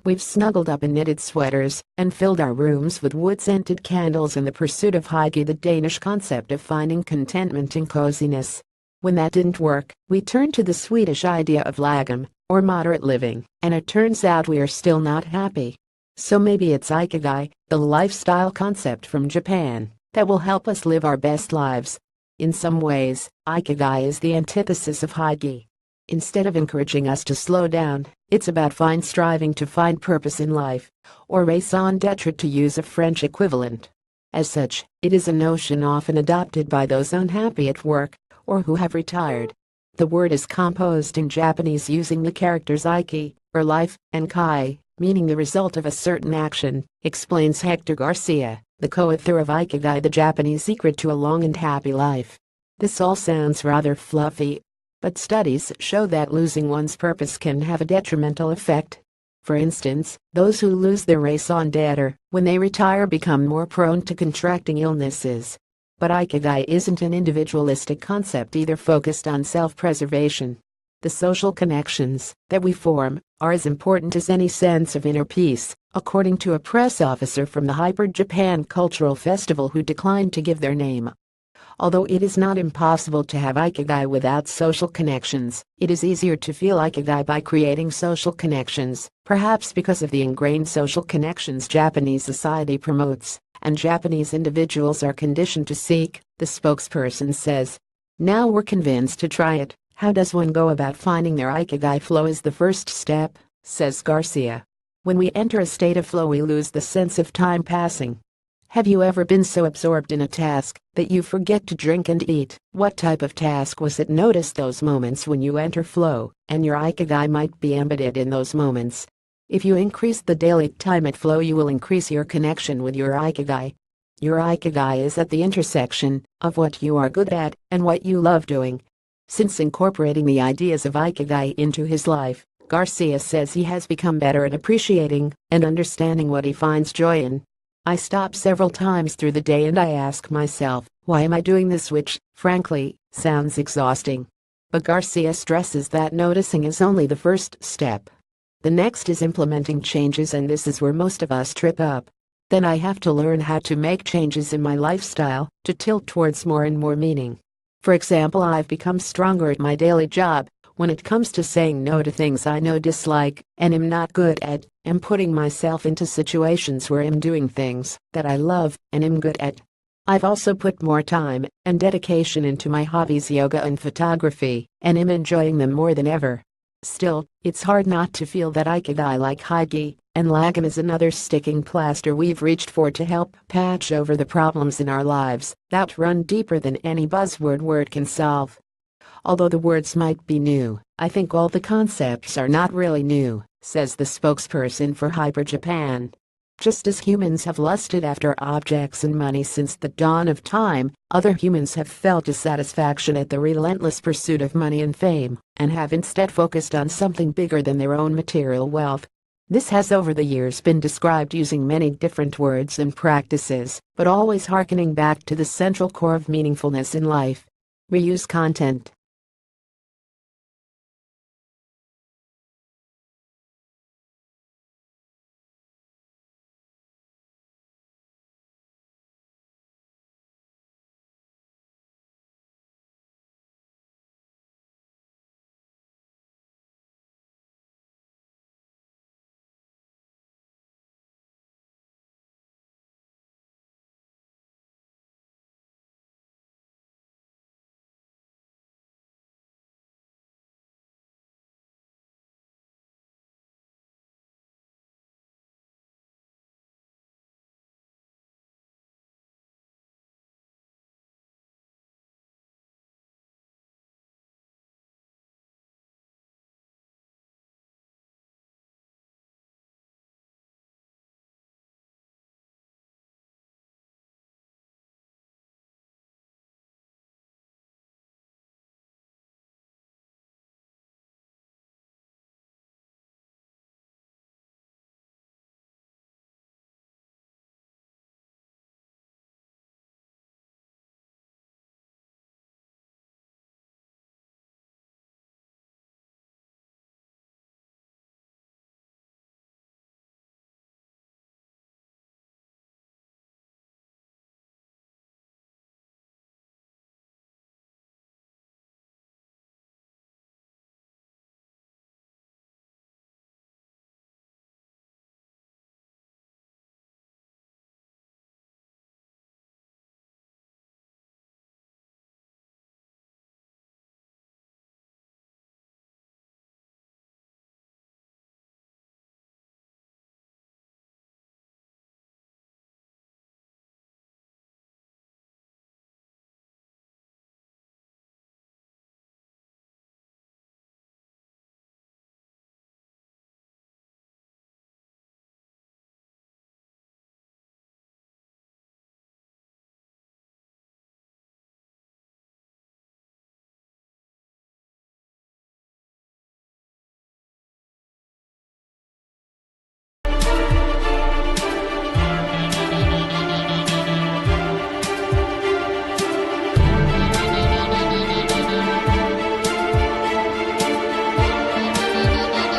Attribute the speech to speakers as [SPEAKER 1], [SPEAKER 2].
[SPEAKER 1] We've snuggled up in knitted sweaters and filled our rooms with wood-scented candles in the pursuit of ikiga, the Danish concept of finding contentment in coziness. When that didn't work, we turned to the Swedish idea of lagom, or moderate living, and it turns out we are still not happy. So maybe it's ikiga, the lifestyle concept from Japan, that will help us live our best lives. In some ways, ikiga is the antithesis of ikiga. Instead of encouraging us to slow down, it's about striving to find purpose in life, or raison d'être to use a French equivalent. As such, it is a notion often adopted by those unhappy at work, or who have retired. The word is composed in Japanese using the characters iki, or life, and kai, meaning the result of a certain action, explains Hector Garcia, the co-author of Ikigai, the Japanese secret to a long and happy life. This all sounds rather fluffy, but studies show that losing one's purpose can have a detrimental effect. For instance, those who lose their raison d'être when they retire become more prone to contracting illnesses. But ikigai isn't an individualistic concept either, focused on self-preservation. The social connections that we form are as important as any sense of inner peace, according to a press officer from the Hyper Japan Cultural Festival who declined to give their name. Although it is not impossible to have ikigai without social connections, it is easier to feel ikigai by creating social connections, perhaps because of the ingrained social connections Japanese society promotes, and Japanese individuals are conditioned to seek, the spokesperson says. Now we're convinced to try it. How does one go about finding their ikigai? Flow is the first step, says Garcia. When we enter a state of flow, we lose the sense of time passing. Have you ever been so absorbed in a task that you forget to drink and eat? What type of task was it? Notice those moments when you enter flow, and your ikigai might be embedded in those moments. If you increase the daily time at flow, you will increase your connection with your ikigai. Your ikigai is at the intersection of what you are good at and what you love doing. Since incorporating the ideas of ikigai into his life, Garcia says he has become better at appreciating and understanding what he finds joy in. I stop several times through the day and I ask myself, why am I doing this? Which, frankly, sounds exhausting. But Garcia stresses that noticing is only the first step. The next is implementing changes, and this is where most of us trip up. Then I have to learn how to make changes in my lifestyle to tilt towards more and more meaning. For example, I've become stronger at my daily job when it comes to saying no to things I know dislike and am not good at, and putting myself into situations where I'm doing things that I love and am good at. I've also put more time and dedication into my hobbies, yoga and photography, and am enjoying them more than ever. Still, it's hard not to feel that ikigai, like ikigai and lagom, is another sticking plaster we've reached for to help patch over the problems in our lives that run deeper than any buzzword word can solve. Although the words might be new, I think all the concepts are not really new, says the spokesperson for Hyper Japan. Just as humans have lusted after objects and money since the dawn of time, other humans have felt dissatisfaction at the relentless pursuit of money and fame, and have instead focused on something bigger than their own material wealth. This has over the years been described using many different words and practices, but always hearkening back to the central core of meaningfulness in life. Reuse content.